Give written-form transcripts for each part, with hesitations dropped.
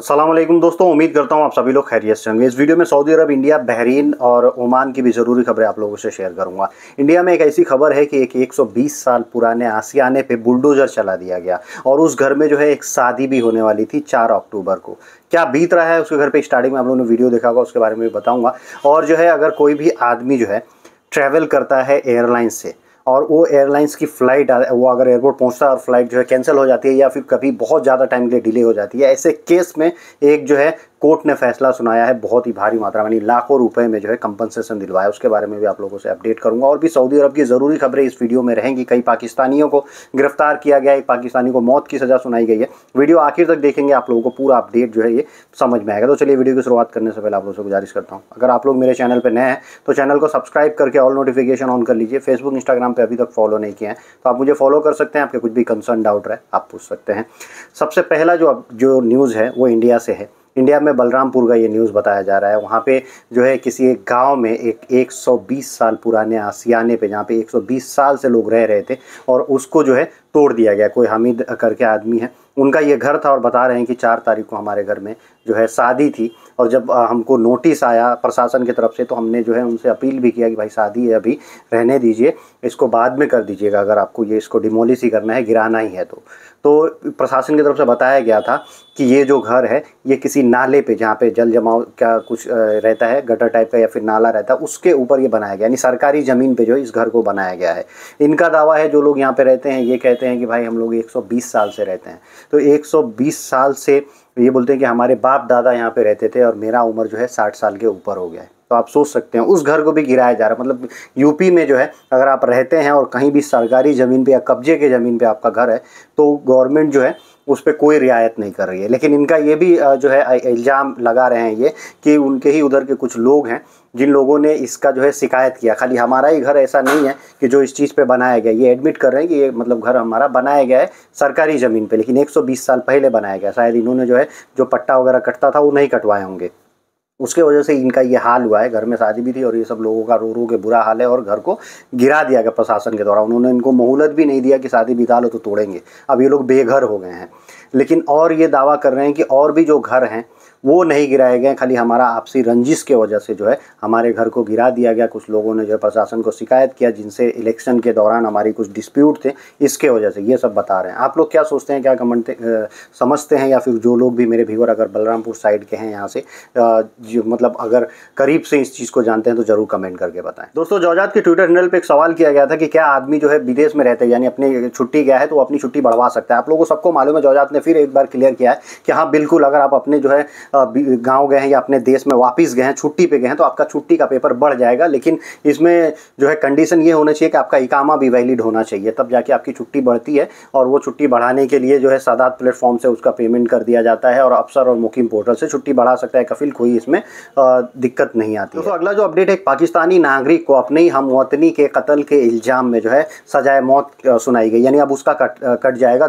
अस्सलाम वालेकुम दोस्तों, उम्मीद करता हूँ आप सभी लोग खैरियत से होंगे। इस वीडियो में सऊदी अरब, इंडिया, बहरीन और ओमान की भी ज़रूरी खबरें आप लोगों से शेयर करूंगा। इंडिया में एक ऐसी खबर है कि एक 120 साल पुराने आशियाने पे बुलडोज़र चला दिया गया और उस घर में जो है एक शादी भी होने वाली थी 4 अक्टूबर को। क्या बीत रहा है उसके घर पे, स्टार्टिंग में आप लोगों ने वीडियो देखा होगा, उसके बारे में भी बताऊँगा। और जो है अगर कोई भी आदमी जो है ट्रैवल करता है एयरलाइन से और वो एयरलाइंस की फ़्लाइट वो अगर एयरपोर्ट पहुंचता है और फ्लाइट जो है कैंसिल हो जाती है या फिर कभी बहुत ज़्यादा टाइम के लिए डिले हो जाती है, ऐसे केस में एक जो है कोर्ट ने फैसला सुनाया है बहुत ही भारी मात्रा में, लाखों रुपए में जो है कंपनसेशन दिलवाया। उसके बारे में भी आप लोगों से अपडेट करूंगा। और भी सऊदी अरब की ज़रूरी खबरें इस वीडियो में रहेंगी। कई पाकिस्तानियों को गिरफ्तार किया गया, एक पाकिस्तानी को मौत की सज़ा सुनाई गई है। वीडियो आखिर तक देखेंगे, आप लोगों को पूरा अपडेट जो है ये समझ में आएगा। तो चलिए वीडियो की शुरुआत करने से पहले आप लोगों से गुजारिश करता हूँ, अगर आप लोग मेरे चैनल पर नए हैं तो चैनल को सब्सक्राइब करके ऑल नोटिफिकेशन ऑन कर लीजिए। फेसबुक इंस्टाग्राम पर अभी तक फॉलो नहीं किया है तो आप मुझे फॉलो कर सकते हैं। आपके कुछ भी कंसर्न डाउट रहे आप पूछ सकते हैं। सबसे पहला जो न्यूज़ है वो इंडिया से है। इंडिया में बलरामपुर का ये न्यूज़ बताया जा रहा है। वहाँ पे जो है किसी एक गांव में एक 120 साल पुराने आशियाने पे, जहाँ पे 120 साल से लोग रह रहे थे और उसको जो है तोड़ दिया गया। कोई हामिद करके आदमी है, उनका ये घर था और बता रहे हैं कि 4 तारीख को हमारे घर में जो है शादी थी। और जब हमको नोटिस आया प्रशासन की तरफ से तो हमने जो है उनसे अपील भी किया कि भाई शादी है, अभी रहने दीजिए, इसको बाद में कर दीजिएगा, अगर आपको ये इसको डिमोलिश ही करना है, गिराना ही है तो प्रशासन की तरफ से बताया गया था कि ये जो घर है ये किसी नाले पे, जहाँ पे जल जमाव का कुछ रहता है, गटर टाइप का या फिर नाला रहता है, उसके ऊपर ये बनाया गया, यानी सरकारी ज़मीन पे जो है इस घर को बनाया गया है। इनका दावा है, जो लोग यहाँ पे रहते हैं ये कहते हैं कि भाई हम लोग 120 साल से रहते हैं। तो 120 साल से ये बोलते हैं कि हमारे बाप दादा यहाँ पे रहते थे और मेरा उम्र जो है 60 साल के ऊपर हो गया है। तो आप सोच सकते हैं उस घर को भी गिराया जा रहा है। मतलब यूपी में जो है अगर आप रहते हैं और कहीं भी सरकारी ज़मीन पे या कब्जे के ज़मीन पे आपका घर है तो गवर्नमेंट जो है उस पर कोई रियायत नहीं कर रही है। लेकिन इनका ये भी जो है इल्ज़ाम लगा रहे हैं ये कि उनके ही उधर के कुछ लोग हैं जिन लोगों ने इसका जो है शिकायत किया। खाली हमारा ही घर ऐसा नहीं है कि जो इस चीज़ पे बनाया गया, ये एडमिट कर रहे हैं कि ये मतलब घर हमारा बनाया गया है सरकारी ज़मीन पे, लेकिन 120 साल पहले बनाया गया। शायद इन्होंने जो है जो पट्टा वगैरह कटता था वो नहीं कटवाए होंगे, उसके वजह से इनका ये हाल हुआ है। घर में शादी भी थी और ये सब लोगों का रो रो के बुरा हाल है और घर को गिरा दिया गया प्रशासन के द्वारा। उन्होंने इनको मोहलत भी नहीं दिया कि शादी बिता लो तो तोड़ेंगे। अब ये लोग बेघर हो गए हैं। लेकिन और ये दावा कर रहे हैं कि और भी जो घर हैं वो नहीं गिराए गए, खाली हमारा आपसी रंजिश के वजह से जो है हमारे घर को गिरा दिया गया। कुछ लोगों ने जो है प्रशासन को शिकायत किया, जिनसे इलेक्शन के दौरान हमारी कुछ डिस्प्यूट थे, इसके वजह से ये सब बता रहे हैं। आप लोग क्या सोचते हैं, क्या कमेंट समझते हैं, या फिर जो लोग भी मेरे व्यूअर अगर बलरामपुर साइड के हैं यहाँ से, जो मतलब अगर करीब से इस चीज़ को जानते हैं तो ज़रूर कमेंट करके बताएं। दोस्तों, जौजात के ट्विटर हैंडल पर एक सवाल किया गया था कि क्या आदमी जो है विदेश में रहते हैं, यानी अपनी छुट्टी गया है तो वो अपनी छुट्टी बढ़वा सकता है। आप लोगों को सबको मालूम है, जौजात ने फिर एक बार क्लियर किया है कि हाँ बिल्कुल, अगर आप अपने जो है गांव गए हैं या अपने देश में वापस गए हैं, छुट्टी पे गए हैं, तो आपका छुट्टी का पेपर बढ़ जाएगा। लेकिन इसमें जो है कंडीशन ये होना चाहिए कि आपका इकामा भी वैलिड होना चाहिए, तब जाके आपकी छुट्टी बढ़ती है। और वो छुट्टी बढ़ाने के लिए जो है सादात प्लेटफॉर्म से उसका पेमेंट कर दिया जाता है और अफसर और मुकीम पोर्टल से छुट्टी बढ़ा सकता है कफिल, कोई इसमें दिक्कत नहीं आती है। तो अगला जो अपडेट है, एक पाकिस्तानी नागरिक को अपने ही हमवतनी के कत्ल के इल्ज़ाम में जो है सजाए मौत सुनाई गई, यानी अब उसका कट जाएगा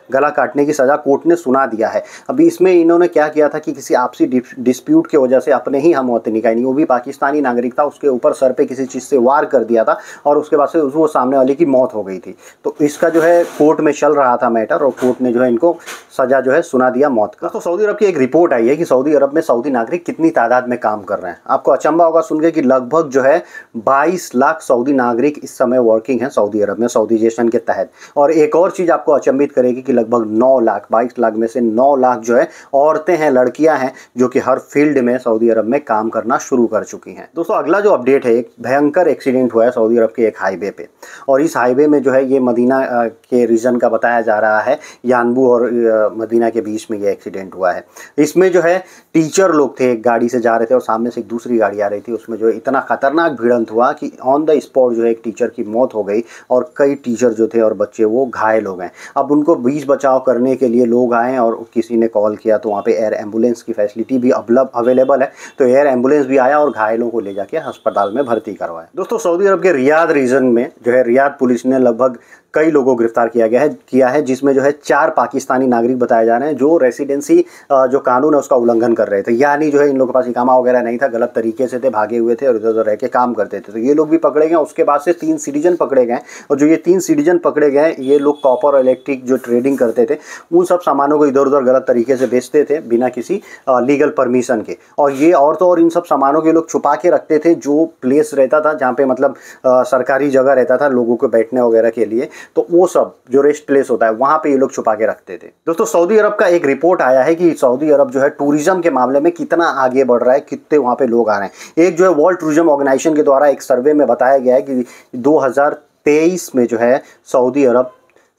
गला काटने की सज़ा कोर्ट ने सुना दिया है। अभी इसमें इन्होंने क्या किया था कि किसी आपसी डिस्प्यूट की वजह से अपने ही हमवतनी का, यानी वो भी पाकिस्तानी नागरिक था, उसके ऊपर सर पे किसी चीज़ से वार कर दिया था और उसके बाद से वो सामने वाले की मौत हो गई थी। तो इसका जो है कोर्ट में चल रहा था मैटर और कोर्ट ने जो है इनको सज़ा जो है सुना दिया मौत का। तो सऊदी अरब की एक रिपोर्ट आई है कि सऊदी अरब में सऊदी नागरिक कितनी तादाद में काम कर रहे हैं। आपको अचंभा होगा सुन के कि लगभग जो है 22 लाख सऊदी नागरिक इस समय वर्किंग हैं सऊदी अरब में, साउदीजेशन के तहत। और एक और चीज़ आपको अचंभित करेगी कि लगभग 9 लाख, 22 लाख में से 9 लाख जो है औरतें हैं, लड़कियां हैं, जो कि हर फील्ड में सऊदी अरब में काम करना शुरू कर चुकी हैं। दोस्तों, अगला जो अपडेट है, एक भयंकर एक्सीडेंट हुआ है सऊदी अरब के एक हाईवे पे, और इस हाईवे में जो है ये मदीना के रीजन का बताया जा रहा है, यानबू और मदीना के बीच में ये एक्सीडेंट हुआ है। इसमें जो है टीचर लोग थे, एक गाड़ी से जा रहे थे और सामने से एक दूसरी गाड़ी आ रही थी, उसमें जो है इतना खतरनाक भिड़ंत हुआ कि ऑन द स्पॉट जो है एक टीचर की मौत हो गई और कई टीचर जो थे और बच्चे वो घायल हो गए। अब उनको बीच बचाव करने के लिए लोग आए और किसी ने कॉल किया तो वहाँ पे एयर एम्बुलेंस की फैसिलिटी भी अवेलेबल है, तो एयर एम्बुलेंस भी आया और घायलों को ले जाके अस्पताल में भर्ती करवाया। दोस्तों, सऊदी अरब के रियाद रीजन में जो है रियाद पुलिस ने लगभग कई लोगों को गिरफ्तार किया है जिसमें जो है 4 पाकिस्तानी नागरिक बताए जा रहे हैं जो रेसिडेंसी जो कानून है उसका उल्लंघन कर रहे थे, यानी जो है इन लोगों के पास इकामा वगैरह नहीं था, गलत तरीके से थे, भागे हुए थे और इधर उधर रह के काम करते थे। तो ये लोग भी पकड़े गए। उसके बाद से 3 सिटीजन पकड़े गए और जो ये 3 सिटीजन पकड़े गए ये लोग कॉपर और इलेक्ट्रिक जो ट्रेडिंग करते थे उन सब सामानों को इधर उधर गलत तरीके से बेचते थे बिना किसी लीगल परमिशन के। और ये और तो और इन सब सामानों के लोग छुपा के रखते थे जो प्लेस रहता था जहाँ पे मतलब सरकारी जगह रहता था लोगों को बैठने वगैरह के लिए, तो वो सब जो रेस्ट प्लेस होता है वहाँ पे ये लोग छुपा के रखते थे। दोस्तों सऊदी अरब का एक रिपोर्ट आया है कि सऊदी अरब जो है टूरिज्म के मामले में कितना आगे बढ़ रहा है, कितने वहाँ पे लोग आ रहे हैं। एक जो है वर्ल्ड टूरिज्म ऑर्गेनाइजेशन के द्वारा एक सर्वे में बताया गया है कि 2023 में जो है सऊदी अरब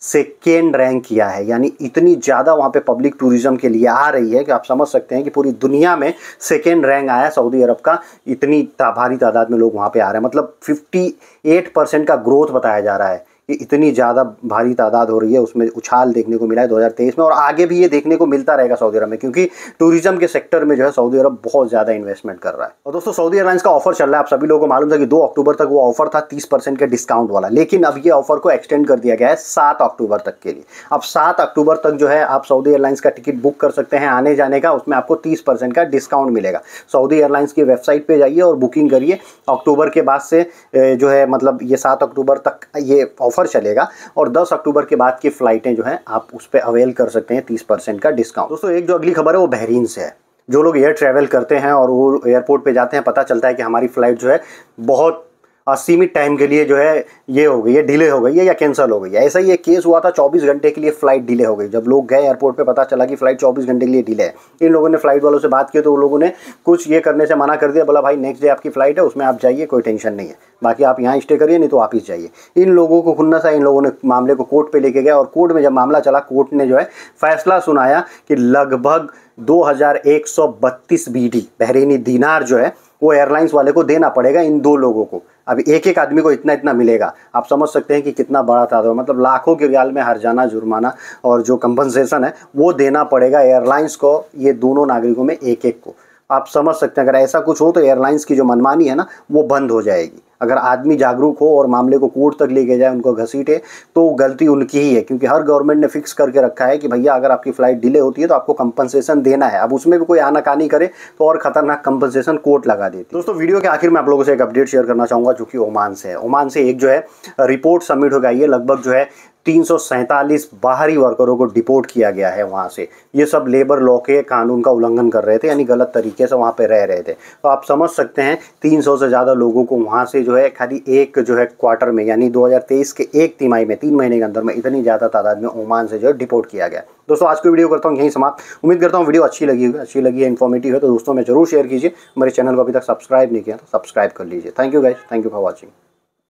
सेकेंड रैंक किया है, यानी इतनी ज़्यादा वहाँ पे पब्लिक टूरिज्म के लिए आ रही है कि आप समझ सकते हैं कि पूरी दुनिया में सेकेंड रैंक आया सऊदी अरब का। इतनी भारी तादाद में लोग वहाँ पे आ रहे हैं, मतलब 58% का ग्रोथ बताया जा रहा है कि इतनी ज़्यादा भारी तादाद हो रही है, उसमें उछाल देखने को मिला है 2023 में और आगे भी ये देखने को मिलता रहेगा सऊदी अरब में, क्योंकि टूरिज्म के सेक्टर में जो है सऊदी अरब बहुत ज़्यादा इन्वेस्टमेंट कर रहा है। और दोस्तों सऊदी एयरलाइंस का ऑफर चल रहा है, आप सभी लोगों को मालूम था कि 2 अक्टूबर तक वो ऑफर था 30% के डिस्काउंट वाला, लेकिन अब ये ऑफर को एक्सटेंड कर दिया गया है 7 अक्टूबर तक के लिए। अब 7 अक्टूबर तक जो है आप सऊदी एयरलाइंस का टिकट बुक कर सकते हैं आने जाने का, उसमें आपको 30% का डिस्काउंट मिलेगा। सऊदी एयरलाइंस की वेबसाइट पर जाइए और बुकिंग करिए। अक्टूबर के बाद से जो है मतलब ये 7 अक्टूबर तक ये ऑफर चलेगा और 10 अक्टूबर के बाद की फ़्लाइटें जो हैं आप उस पर अवेल कर सकते हैं 30% का डिस्काउंट। दोस्तों एक जो अगली खबर है वो बहरीन से है। जो लोग एयर ट्रैवल करते हैं और वो एयरपोर्ट पे जाते हैं, पता चलता है कि हमारी फ़्लाइट जो है बहुत असीमित टाइम के लिए जो है ये हो गई है, डिले हो गई है या कैंसिल हो गई है। ऐसा ही एक केस हुआ था, 24 घंटे के लिए फ़्लाइट डिले हो गई। जब लोग गए एयरपोर्ट पे पता चला कि फ़्लाइट 24 घंटे के लिए डिले है। इन लोगों ने फ़्लाइट वालों से बात की तो उन लोगों ने कुछ ये करने से मना कर दिया, बोला भाई नेक्स्ट डे आपकी फ़्लाइट है उसमें आप जाइए, कोई टेंशन नहीं है, बाकी आप यहाँ स्टे करिए नहीं तो वापिस जाइए। इन लोगों को खुन्नस है, इन लोगों ने मामले को कोर्ट पर लेके गया और कोर्ट में जब मामला चला कोर्ट ने जो है फैसला सुनाया कि लगभग 2132 BD बहरीनी दीनार जो है वो एयरलाइंस वाले को देना पड़ेगा इन 2 लोगों को। अब एक आदमी को इतना इतना मिलेगा, आप समझ सकते हैं कि कितना बड़ा तादाद है, मतलब लाखों के रियाल में हर्जाना जुर्माना और जो कंपनसेशन है वो देना पड़ेगा एयरलाइंस को, ये दोनों नागरिकों में एक को। आप समझ सकते हैं अगर ऐसा कुछ हो तो एयरलाइंस की जो मनमानी है ना वो बंद हो जाएगी। अगर आदमी जागरूक हो और मामले को कोर्ट तक लेके जाए, उनको घसीटे, तो गलती उनकी ही है, क्योंकि हर गवर्नमेंट ने फिक्स करके रखा है कि भैया अगर आपकी फ़्लाइट डिले होती है तो आपको कंपनसेशन देना है। अब उसमें भी कोई आनाकानी करे तो और ख़तरनाक कंपनसेशन कोर्ट लगा देती है। दोस्तों वीडियो के आखिर में आप लोगों से एक अपडेट शेयर करना चाहूँगा जो कि ओमान से है। ओमान से एक जो है रिपोर्ट सबमिट हो गई है, लगभग जो है 347 बाहरी वर्करों को डिपोर्ट किया गया है वहाँ से। ये सब लेबर लॉ के कानून का उल्लंघन कर रहे थे, यानी गलत तरीके से वहाँ पे रह रहे थे। तो आप समझ सकते हैं 300 से ज़्यादा लोगों को वहाँ से जो है खाली एक जो है क्वार्टर में, यानी 2023 के एक तिमाही में 3 महीने के अंदर में इतनी ज़्यादा तादाद में ओमान से जो है डिपोर्ट किया गया। दोस्तों आज की वीडियो करता हूँ यहीं समाप्त। उम्मीद करता हूँ वीडियो अच्छी लगी है, इन्फॉर्मेटिव है, तो दोस्तों में जरूर शेयर कीजिए। हमारे चैनल को अभी तक सब्सक्राइब नहीं किया तो सब्सक्राइब कर लीजिए। Thank you guys, thank you for watching.